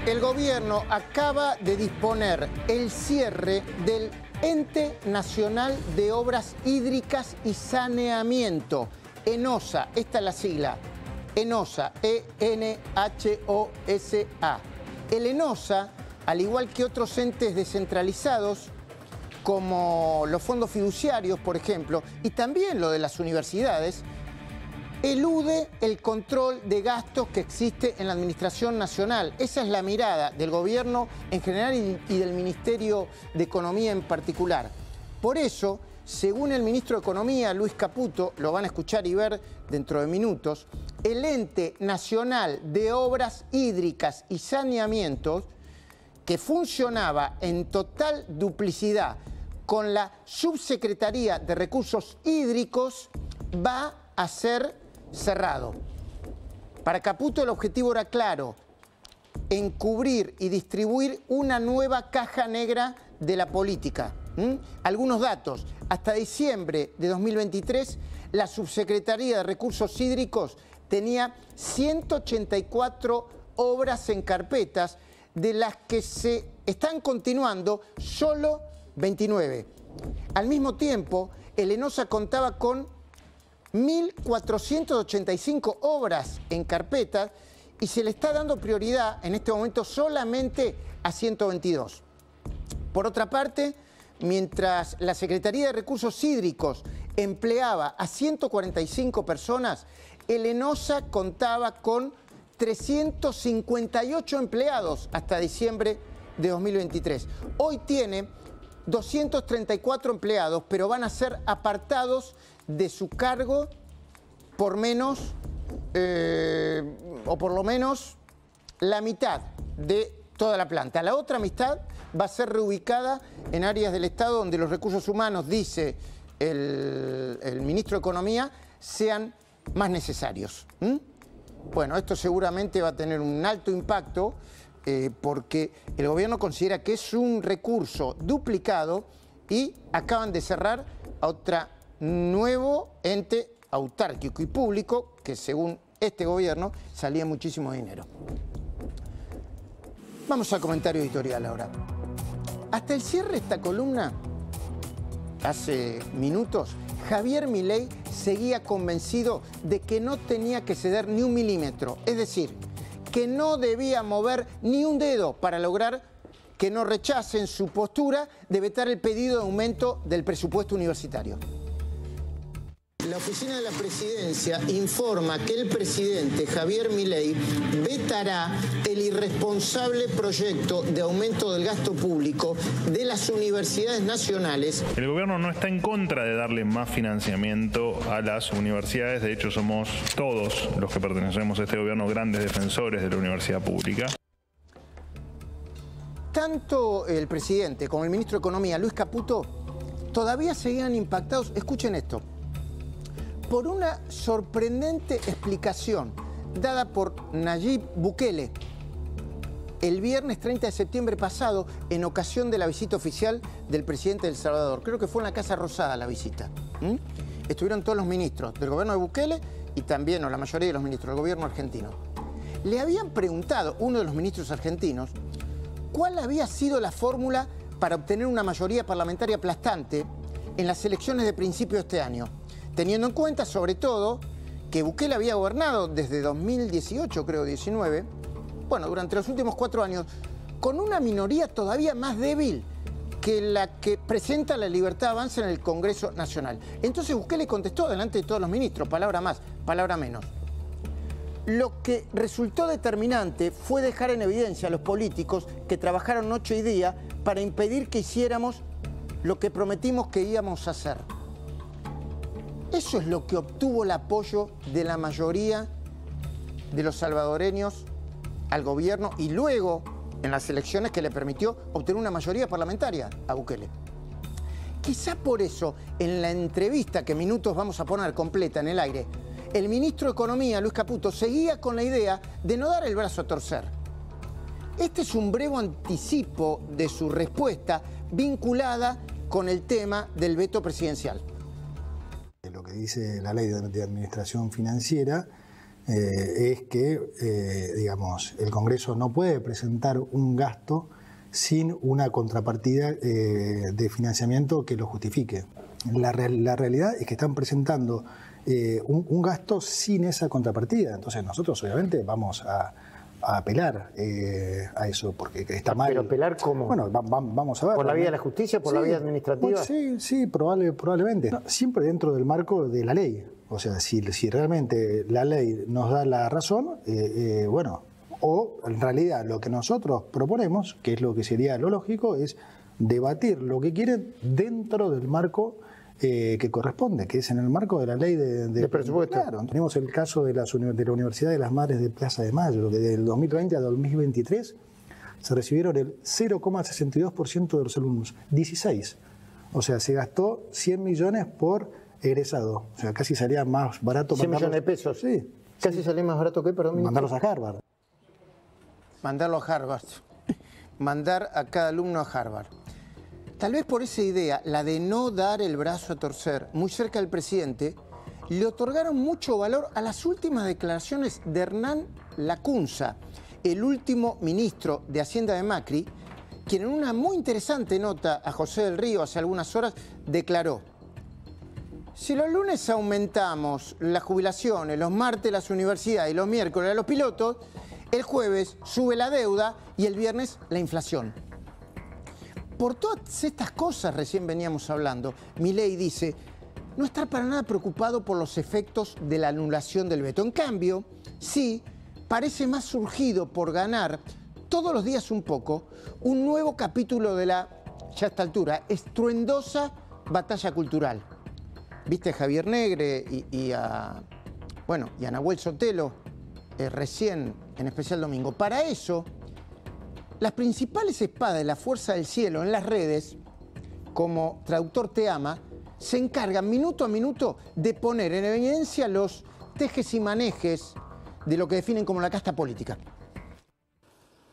El gobierno acaba de disponer el cierre del Ente Nacional de Obras Hídricas y Saneamiento, ENOSA, esta es la sigla, ENOSA, E-N-H-O-S-A. El ENOSA, al igual que otros entes descentralizados, como los fondos fiduciarios, por ejemplo, y también lo de las universidades, elude el control de gastos que existe en la Administración Nacional. Esa es la mirada del gobierno en general y del Ministerio de Economía en particular. Por eso, según el ministro de Economía, Luis Caputo, lo van a escuchar y ver dentro de minutos, el Ente Nacional de Obras Hídricas y Saneamientos, que funcionaba en total duplicidad con la Subsecretaría de Recursos Hídricos, va a ser cerrado. Para Caputo el objetivo era claro: encubrir y distribuir una nueva caja negra de la política. Algunos datos: hasta diciembre de 2023 la Subsecretaría de Recursos Hídricos tenía 184 obras en carpetas, de las que se están continuando solo 29. Al mismo tiempo, el ENOSA contaba con 1.485 obras en carpeta y se le está dando prioridad en este momento solamente a 122. Por otra parte, mientras la Secretaría de Recursos Hídricos empleaba a 145 personas, el ENOSA contaba con 358 empleados hasta diciembre de 2023. Hoy tiene 234 empleados, pero van a ser apartados de su cargo por menos, o por lo menos la mitad de toda la planta. La otra mitad va a ser reubicada en áreas del Estado donde los recursos humanos, dice el ministro de Economía, sean más necesarios. Bueno, esto seguramente va a tener un alto impacto porque el gobierno considera que es un recurso duplicado y acaban de cerrar a otro nuevo ente autárquico y público que, según este gobierno, salía muchísimo dinero. Vamos al comentario editorial ahora. Hasta el cierre de esta columna, hace minutos, Javier Milei seguía convencido de que no tenía que ceder ni un milímetro, es decir, que no debía mover ni un dedo para lograr que no rechacen su postura de vetar el pedido de aumento del presupuesto universitario. La oficina de la presidencia informa que el presidente Javier Milei vetará el irresponsable proyecto de aumento del gasto público de las universidades nacionales. El gobierno no está en contra de darle más financiamiento a las universidades. De hecho, somos todos los que pertenecemos a este gobierno grandes defensores de la universidad pública. Tanto el presidente como el ministro de Economía, Luis Caputo, todavía seguían impactados. Escuchen esto. Por una sorprendente explicación dada por Nayib Bukele el viernes 30 de septiembre pasado en ocasión de la visita oficial del presidente de El Salvador. Creo que fue en la Casa Rosada la visita. Estuvieron todos los ministros del gobierno de Bukele y también, o la mayoría de los ministros del gobierno argentino. Le habían preguntado, uno de los ministros argentinos, cuál había sido la fórmula para obtener una mayoría parlamentaria aplastante en las elecciones de principio de este año, teniendo en cuenta, sobre todo, que Bukele había gobernado desde 2018, creo, 19, bueno, durante los últimos 4 años, con una minoría todavía más débil que la que presenta la Libertad Avanza en el Congreso Nacional. Entonces Bukele contestó delante de todos los ministros, palabra más, palabra menos. Lo que resultó determinante fue dejar en evidencia a los políticos que trabajaron noche y día para impedir que hiciéramos lo que prometimos que íbamos a hacer. Eso es lo que obtuvo el apoyo de la mayoría de los salvadoreños al gobierno y luego en las elecciones que le permitió obtener una mayoría parlamentaria a Bukele. Quizá por eso, en la entrevista que minutos vamos a poner completa en el aire, el ministro de Economía, Luis Caputo, seguía con la idea de no dar el brazo a torcer. Este es un breve anticipo de su respuesta vinculada con el tema del veto presidencial. Lo que dice la ley de administración financiera es que, digamos, el Congreso no puede presentar un gasto sin una contrapartida de financiamiento que lo justifique. La realidad es que están presentando un gasto sin esa contrapartida. Entonces nosotros obviamente vamos a apelar a eso, porque está mal. ¿Pero apelar cómo? Bueno, vamos a ver. ¿Por la vía de la justicia? ¿Por la vía administrativa? Sí, probablemente. No, siempre dentro del marco de la ley. O sea, si realmente la ley nos da la razón, bueno, o en realidad lo que nosotros proponemos, que es lo que sería lo lógico, es debatir lo que quieren dentro del marco que corresponde, que es en el marco de la ley de presupuesto. Claro, tenemos el caso de la Universidad de las Madres de Plaza de Mayo, que del 2020 a 2023 se recibieron el 0,62% de los alumnos, 16. O sea, se gastó 100 millones por egresado. O sea, casi salía más barato. 100 millones de pesos. Sí. Casi salía más barato que, perdón, ministro. Mandarlos a Harvard. Mandarlo a Harvard. Mandar a cada alumno a Harvard. Tal vez por esa idea, la de no dar el brazo a torcer, muy cerca del presidente, le otorgaron mucho valor a las últimas declaraciones de Hernán Lacunza, el último ministro de Hacienda de Macri, quien en una muy interesante nota a José del Río hace algunas horas declaró: si los lunes aumentamos las jubilaciones, los martes las universidades y los miércoles a los pilotos, el jueves sube la deuda y el viernes la inflación. Por todas estas cosas recién veníamos hablando, Milei dice no estar para nada preocupado por los efectos de la anulación del veto. En cambio, sí, parece más surgido por ganar todos los días un poco un nuevo capítulo de la, ya a esta altura, estruendosa batalla cultural. Viste a Javier Negre y a Nahuel Sotelo recién, en especial domingo. Para eso, las principales espadas de la Fuerza del Cielo en las redes, como Traductor Te Ama, se encargan minuto a minuto de poner en evidencia los tejes y manejes de lo que definen como la casta política.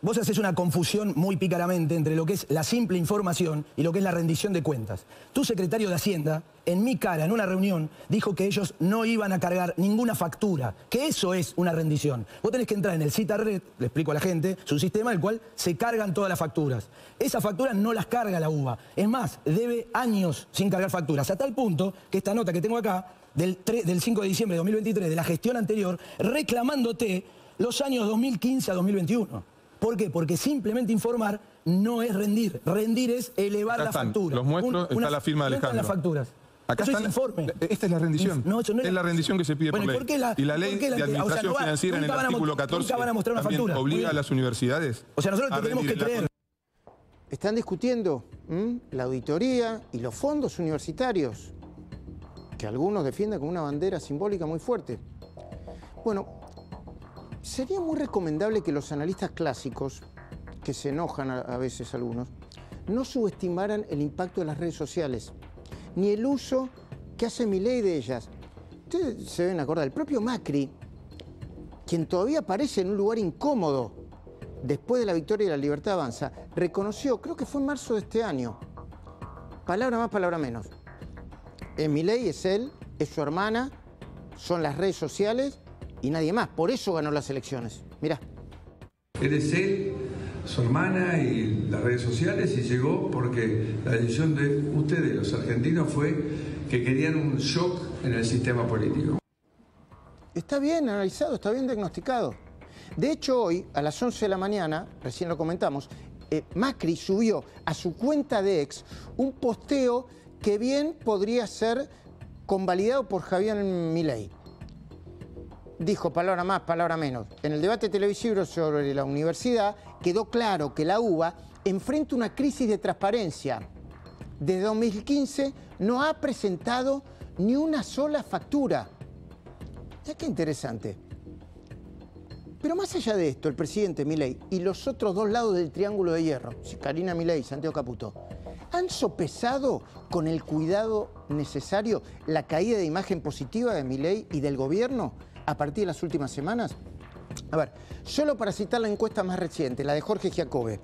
Vos haces una confusión muy pícaramente entre lo que es la simple información y lo que es la rendición de cuentas. Tu secretario de Hacienda, en mi cara, en una reunión, dijo que ellos no iban a cargar ninguna factura, que eso es una rendición. Vos tenés que entrar en el Cita-Red, le explico a la gente, es un sistema en el cual se cargan todas las facturas. Esas facturas no las carga la UBA. Es más, debe años sin cargar facturas, a tal punto que esta nota que tengo acá, del 5 de diciembre de 2023, de la gestión anterior, reclamándote los años 2015 a 2021. ¿Por qué? Porque simplemente informar no es rendir. Rendir es elevar la factura. Los muestro, está la firma de Alejandro. No están las facturas. Acá eso está es informe. Esta es la rendición. No, eso no es la rendición que se pide por ley. Y la ley de administración financiera en el artículo 14 también obliga a las universidades. O sea, nosotros tenemos que creer. Están discutiendo la auditoría y los fondos universitarios, que algunos defienden como una bandera simbólica muy fuerte. Bueno, sería muy recomendable que los analistas clásicos, que se enojan a veces algunos, no subestimaran el impacto de las redes sociales, ni el uso que hace Milei de ellas. Ustedes se deben acordar, el propio Macri, quien todavía aparece en un lugar incómodo después de la victoria de La Libertad Avanza, reconoció, creo que fue en marzo de este año, palabra más, palabra menos. Milei es él, es su hermana, son las redes sociales y nadie más. Por eso ganó las elecciones. Mirá. Eres él, su hermana y las redes sociales, y llegó porque la decisión de ustedes, los argentinos, fue que querían un shock en el sistema político. Está bien analizado, está bien diagnosticado. De hecho, hoy, a las 11 de la mañana, recién lo comentamos, Macri subió a su cuenta de ex un posteo que bien podría ser convalidado por Javier Milei. Dijo, palabra más, palabra menos. En el debate televisivo sobre la universidad quedó claro que la UBA enfrenta una crisis de transparencia. Desde 2015 no ha presentado ni una sola factura. Ya qué interesante. Pero más allá de esto, el presidente Milei y los otros dos lados del triángulo de hierro, Karina Milei y Santiago Caputo, ¿han sopesado con el cuidado necesario la caída de imagen positiva de Milei y del gobierno a partir de las últimas semanas? A ver, solo para citar la encuesta más reciente, la de Jorge Giacobbe.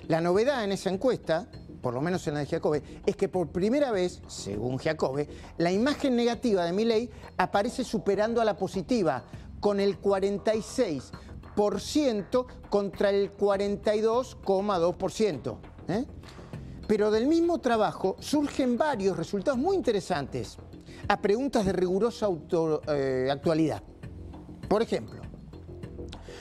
La novedad en esa encuesta, por lo menos en la de Giacobbe, es que por primera vez, según Giacobbe, la imagen negativa de Milei aparece superando a la positiva, con el 46% contra el 42,2%. Pero del mismo trabajo surgen varios resultados muy interesantes a preguntas de rigurosa actualidad. Por ejemplo,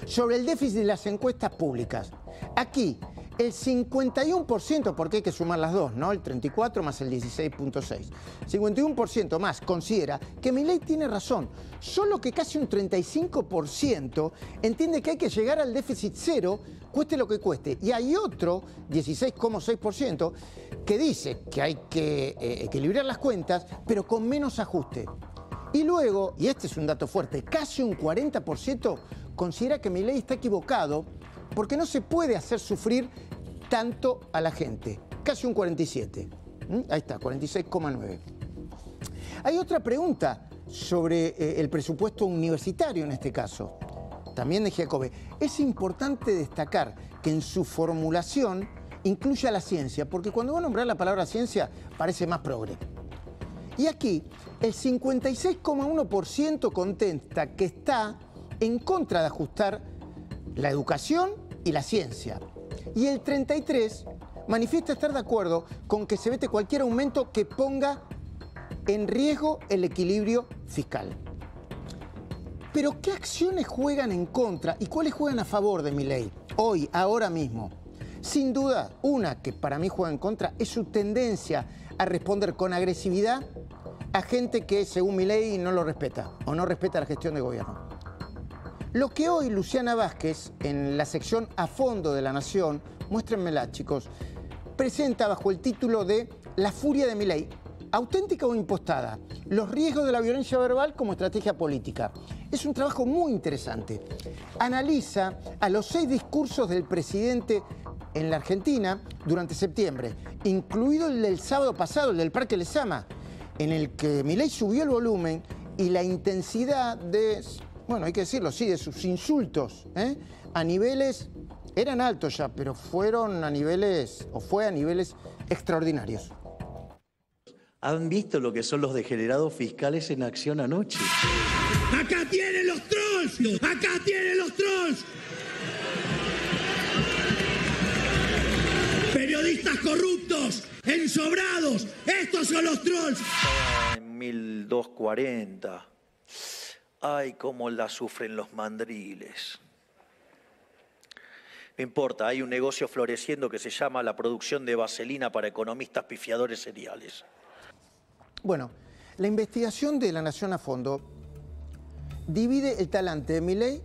sobre el déficit de las encuestas públicas. Aquí, el 51%, porque hay que sumar las dos, ¿no? El 34 más el 16,6. 51% más considera que Milei tiene razón, solo que casi un 35% entiende que hay que llegar al déficit cero, cueste lo que cueste. Y hay otro, 16,6%, que dice que hay que equilibrar las cuentas, pero con menos ajuste. Y luego, y este es un dato fuerte, casi un 40% considera que Milei está equivocado porque no se puede hacer sufrir tanto a la gente. Casi un 47%. Ahí está, 46,9%. Hay otra pregunta sobre el presupuesto universitario en este caso, también de Giacobbe. Es importante destacar que en su formulación incluye a la ciencia, porque cuando va a nombrar la palabra ciencia parece más progre. Y aquí el 56,1% contesta que está en contra de ajustar la educación y la ciencia. Y el 33% manifiesta estar de acuerdo con que se vete cualquier aumento que ponga en riesgo el equilibrio fiscal. Pero ¿qué acciones juegan en contra y cuáles juegan a favor de Milei hoy, ahora mismo? Sin duda, una que para mí juega en contra es su tendencia a responder con agresividad a gente que, según Milei, no lo respeta o no respeta la gestión de gobierno. Lo que hoy Luciana Vázquez, en la sección A Fondo de La Nación, muéstrenmela, chicos, presenta bajo el título de La furia de Milei, auténtica o impostada, los riesgos de la violencia verbal como estrategia política. Es un trabajo muy interesante. Analiza a los 6 discursos del presidente en la Argentina durante septiembre, incluido el del sábado pasado, el del Parque Lezama, en el que Milei subió el volumen y la intensidad de, bueno, hay que decirlo, sí, de sus insultos, a niveles, eran altos ya, pero fueron a niveles, o fue a niveles extraordinarios. ¿Han visto lo que son los degenerados fiscales en acción anoche? ¡Acá tienen los trolls! ¡Acá tienen los trolls! Periodistas corruptos, ensobrados, estos son los trolls. En 1240. Ay, cómo la sufren los mandriles. No importa, hay un negocio floreciendo que se llama la producción de vaselina para economistas pifiadores seriales. Bueno, la investigación de La Nación a Fondo divide el talante de Milei,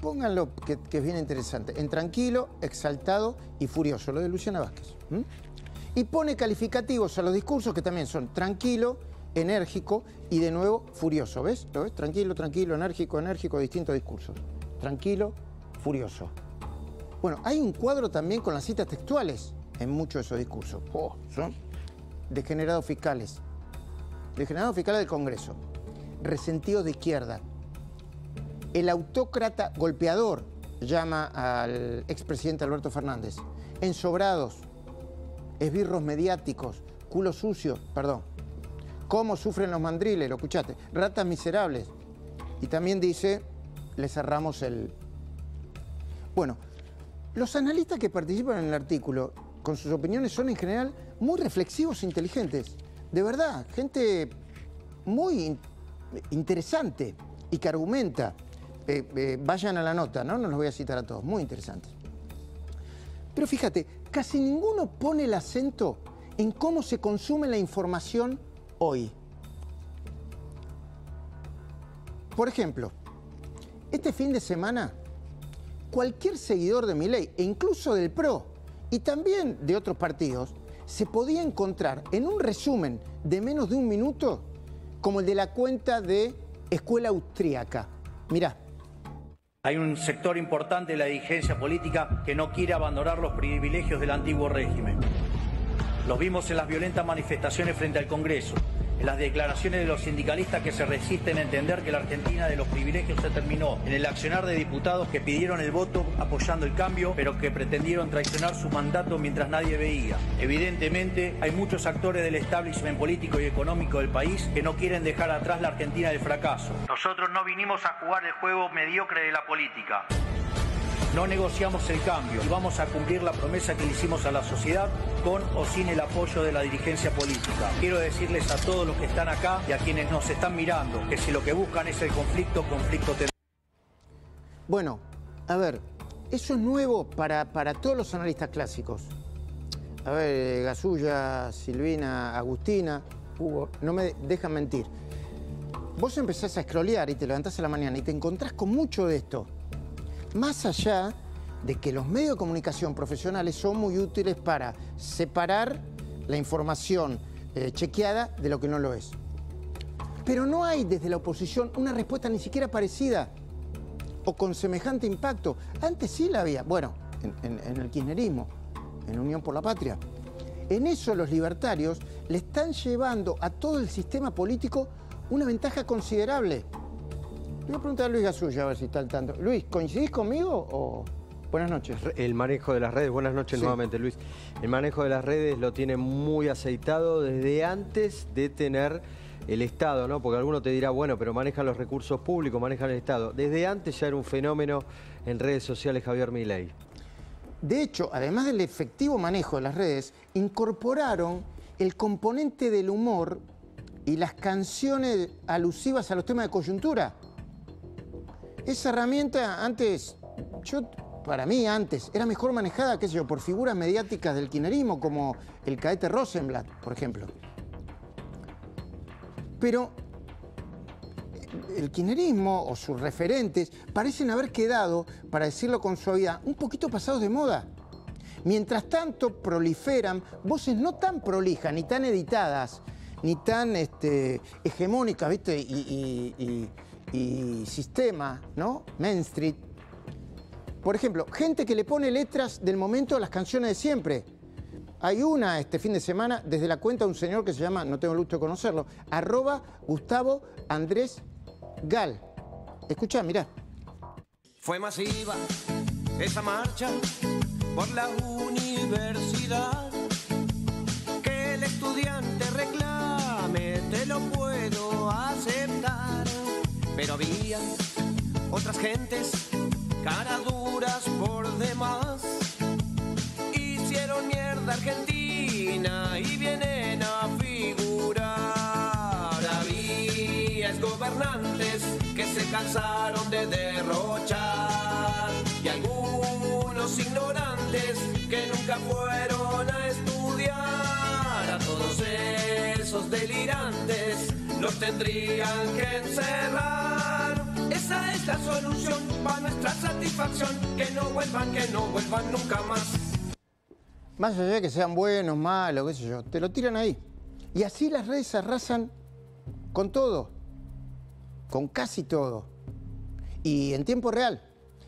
pónganlo que es bien interesante, en tranquilo, exaltado y furioso, lo de Luciana Vázquez. Y pone calificativos a los discursos que también son tranquilo, enérgico y de nuevo furioso. ¿Ves? ¿Lo ves? Tranquilo, tranquilo, enérgico, enérgico, distintos discursos. Tranquilo, furioso. Bueno, hay un cuadro también con las citas textuales en muchos de esos discursos. Son degenerados fiscales. Degenerados fiscales del Congreso. Resentidos de izquierda. El autócrata golpeador llama al expresidente Alberto Fernández. Ensobrados. Esbirros mediáticos. Culos sucios, perdón. Cómo sufren los mandriles, lo escuchaste. Ratas miserables. Y también dice, le cerramos el... Bueno, los analistas que participan en el artículo, con sus opiniones, son en general muy reflexivos e inteligentes. De verdad, gente muy interesante y que argumenta. Vayan a la nota, ¿no? No los voy a citar a todos, muy interesantes. Pero fíjate, casi ninguno pone el acento en cómo se consume la información hoy. Por ejemplo, este fin de semana, cualquier seguidor de Milei, e incluso del PRO, y también de otros partidos, se podía encontrar en un resumen de menos de un minuto, como el de la cuenta de Escuela Austríaca. Mirá. Hay un sector importante de la dirigencia política que no quiere abandonar los privilegios del antiguo régimen. Los vimos en las violentas manifestaciones frente al Congreso, en las declaraciones de los sindicalistas que se resisten a entender que la Argentina de los privilegios se terminó, en el accionar de diputados que pidieron el voto apoyando el cambio, pero que pretendieron traicionar su mandato mientras nadie veía. Evidentemente, hay muchos actores del establishment político y económico del país que no quieren dejar atrás la Argentina del fracaso. Nosotros no vinimos a jugar el juego mediocre de la política. No negociamos el cambio y vamos a cumplir la promesa que le hicimos a la sociedad con o sin el apoyo de la dirigencia política. Quiero decirles a todos los que están acá y a quienes nos están mirando que si lo que buscan es el conflicto tendrá. Bueno, a ver, eso es nuevo para todos los analistas clásicos. A ver, Gasulla, Silvina, Agustina, Hugo, no me dejan mentir. Vos empezás a scrollear y te levantás a la mañana y te encontrás con mucho de esto. Más allá de que los medios de comunicación profesionales son muy útiles para separar la información chequeada de lo que no lo es. Pero no hay desde la oposición una respuesta ni siquiera parecida o con semejante impacto. Antes sí la había, bueno, en el kirchnerismo, en Unión por la Patria. En eso los libertarios le están llevando a todo el sistema político una ventaja considerable. Voy a preguntar a Luis Gasulla a ver si está al tanto. Luis, ¿coincidís conmigo o...? Buenas noches. El manejo de las redes, buenas noches nuevamente, Luis. El manejo de las redes lo tiene muy aceitado desde antes de tener el Estado, ¿no? Porque alguno te dirá, bueno, pero manejan los recursos públicos, manejan el Estado. Desde antes ya era un fenómeno en redes sociales Javier Milei. De hecho, además del efectivo manejo de las redes, incorporaron el componente del humor y las canciones alusivas a los temas de coyuntura. Esa herramienta antes, para mí antes, era mejor manejada, qué sé yo, por figuras mediáticas del kirchnerismo, como el cadete Rosenblatt, por ejemplo. Pero el kirchnerismo o sus referentes parecen haber quedado, para decirlo con suavidad, un poquito pasados de moda. Mientras tanto proliferan voces no tan prolijas, ni tan editadas, ni tan hegemónicas, ¿viste? Y sistema, ¿no? Main Street. Por ejemplo, gente que le pone letras del momento a las canciones de siempre. Hay una este fin de semana desde la cuenta de un señor que se llama, no tengo el gusto de conocerlo, @GustavoAndrésGal. Escuchá, mirá. Fue masiva esa marcha por la universidad. Que el estudiante reclame, te lo puedo aceptar. Pero había otras gentes, caraduras por demás. Hicieron mierda Argentina y vienen a figurar. Había exgobernantes que se cansaron de derrochar. Y algunos ignorantes que nunca fueron a estudiar. A todos esos delirantes los tendrían que encerrar. Esa es la solución para nuestra satisfacción. Que no vuelvan nunca más. Más allá de que sean buenos, malos, qué sé yo, te lo tiran ahí. Y así las redes arrasan con todo, con casi todo. Y en tiempo real,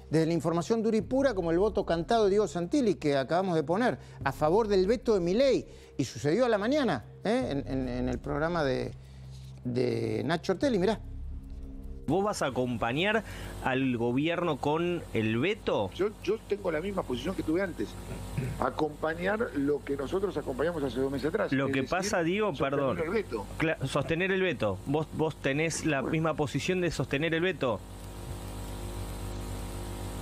desde la información dura y pura, como el voto cantado de Diego Santilli, que acabamos de poner, a favor del veto de Milei, y sucedió a la mañana, en el programa de Nacho Ortelli, mirá. ¿Vos vas a acompañar al gobierno con el veto? Yo tengo la misma posición que tuve antes. Acompañar lo que nosotros acompañamos hace 2 meses atrás. Lo que pasa, Diego, perdón. El veto. Sostener el veto. ¿Vos tenés la misma posición de sostener el veto?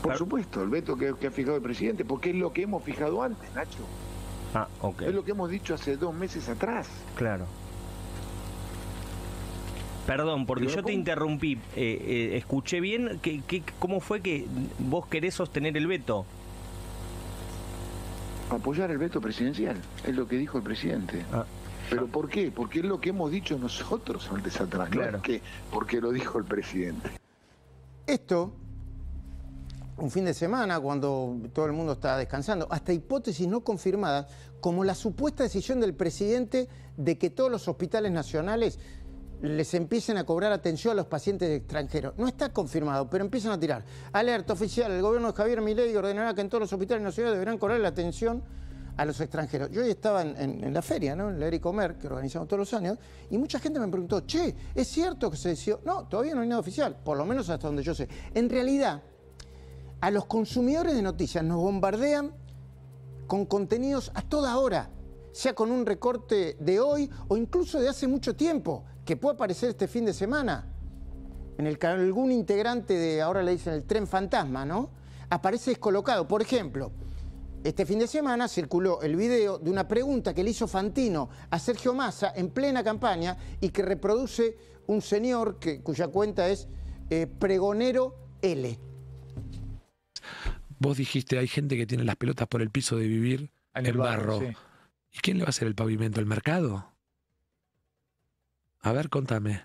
Por supuesto, el veto que ha fijado el presidente, porque es lo que hemos fijado antes, Nacho. Ah, ok. Es lo que hemos dicho hace 2 meses atrás. Claro. Perdón, porque yo te interrumpí. Escuché bien. ¿Cómo fue que vos querés sostener el veto? Apoyar el veto presidencial, es lo que dijo el presidente. ¿Pero por qué? Porque es lo que hemos dicho nosotros antes atrás, claro. No es porque lo dijo el presidente. Esto, un fin de semana, cuando todo el mundo está descansando, hasta hipótesis no confirmadas, como la supuesta decisión del presidente de que todos los hospitales nacionales les empiecen a cobrar atención a los pacientes extranjeros. No está confirmado, pero empiezan a tirar. Alerta oficial, el gobierno de Javier Milei ordenará que en todos los hospitales nacionales deberán cobrar la atención a los extranjeros. Yo hoy estaba en la feria, ¿no? En la Ericomer, que organizamos todos los años, y mucha gente me preguntó, che, ¿es cierto que se decidió? No, todavía no hay nada oficial, por lo menos hasta donde yo sé. En realidad, a los consumidores de noticias nos bombardean con contenidos a toda hora, sea con un recorte de hoy o incluso de hace mucho tiempo, que puede aparecer este fin de semana. En el canal, algún integrante de, ahora le dicen el tren fantasma, ¿no? Aparece descolocado. Por ejemplo, este fin de semana circuló el video de una pregunta que le hizo Fantino a Sergio Massa en plena campaña y que reproduce un señor cuya cuenta es Pregonero L. Vos dijiste, hay gente que tiene las pelotas por el piso de vivir en el barro. Sí. ¿Y quién le va a hacer el pavimento? ¿El mercado? A ver, contame.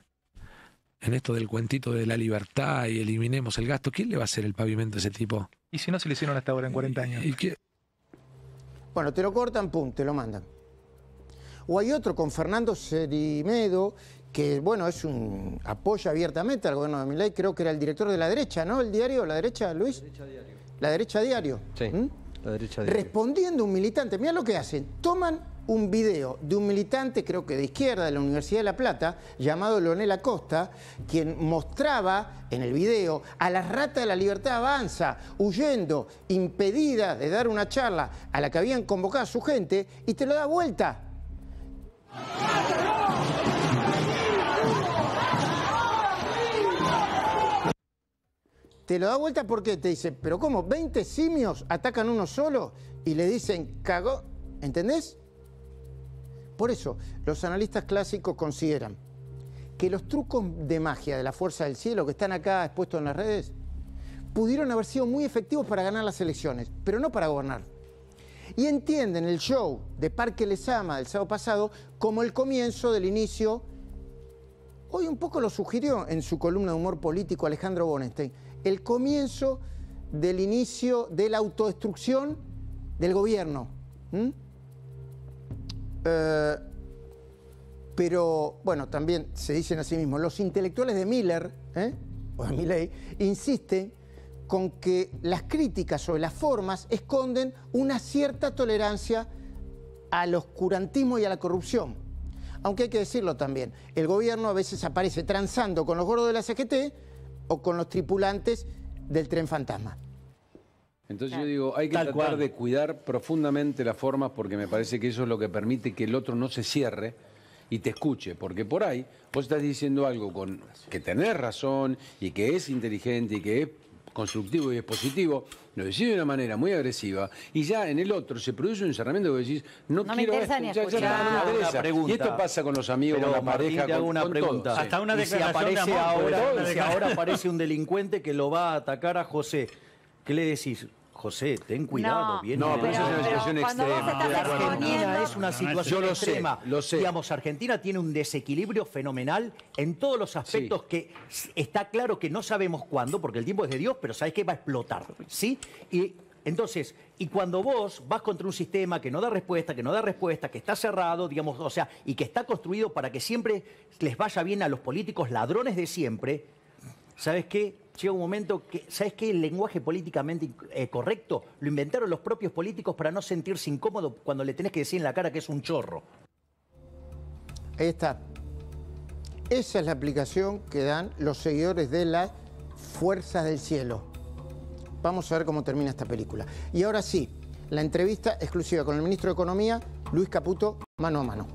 En esto del cuentito de la libertad y eliminemos el gasto, ¿quién le va a hacer el pavimento a ese tipo? ¿Y si no se le hicieron hasta ahora en 40 años? ¿Y qué? Bueno, te lo cortan, pum, te lo mandan. O hay otro con Fernando Cerimedo, que, bueno, apoya abiertamente al gobierno de Milei, creo que era el director de La Derecha, ¿no? El diario La Derecha, Luis. La Derecha Diario. La Derecha Diario. Sí, La Derecha Diario. Respondiendo a un militante, mirá lo que hacen, toman un video de un militante, creo que de izquierda, de la Universidad de La Plata, llamado Leonel Acosta, quien mostraba en el video a las ratas de la Libertad Avanza, huyendo, impedida de dar una charla a la que habían convocado a su gente, y te lo da vuelta. Te lo da vuelta porque te dice, pero ¿cómo? 20 simios atacan uno solo y le dicen, cagó, ¿entendés? Por eso, los analistas clásicos consideran que los trucos de magia de la fuerza del cielo que están acá expuestos en las redes pudieron haber sido muy efectivos para ganar las elecciones, pero no para gobernar. Y entienden el show de Parque Lezama del sábado pasado como el comienzo del inicio. Hoy un poco lo sugirió en su columna de humor político Alejandro Bonestein, el comienzo del inicio de la autodestrucción del gobierno. Pero, bueno, también se dicen a sí mismos, los intelectuales de Miller, o de Milei, insisten con que las críticas sobre las formas esconden una cierta tolerancia al oscurantismo y a la corrupción. Aunque hay que decirlo también, el gobierno a veces aparece transando con los gordos de la CGT o con los tripulantes del tren fantasma. Entonces yo digo, hay que tratar de cuidar profundamente las formas porque me parece que eso es lo que permite que el otro no se cierre y te escuche, porque por ahí vos estás diciendo algo que tenés razón y que es inteligente y que es constructivo y es positivo, lo decís de una manera muy agresiva y ya en el otro se produce un encerramiento que decís, no quiero esto, ya no me interesa. Y esto pasa con los amigos, con la pareja, con pregunta. Todo. Hasta una declaración de amor, si ahora aparece un delincuente que lo va a atacar a José, ¿qué le decís? José, ten cuidado. No, pero esa es una situación extrema. Argentina es una situación extrema. Lo sé. Digamos, Argentina tiene un desequilibrio fenomenal en todos los aspectos que está claro que no sabemos cuándo, porque el tiempo es de Dios, pero sabes que va a explotar, ¿sí? Y entonces, y cuando vos vas contra un sistema que no da respuesta, que está cerrado, digamos, o sea, y que está construido para que siempre les vaya bien a los políticos ladrones de siempre, ¿sabes qué? Llega un momento que, ¿sabes qué? El lenguaje políticamente correcto lo inventaron los propios políticos para no sentirse incómodo cuando le tenés que decir en la cara que es un chorro. Ahí está. Esa es la aplicación que dan los seguidores de las fuerzas del cielo. Vamos a ver cómo termina esta película. Y ahora sí, la entrevista exclusiva con el ministro de Economía, Luis Caputo, mano a mano.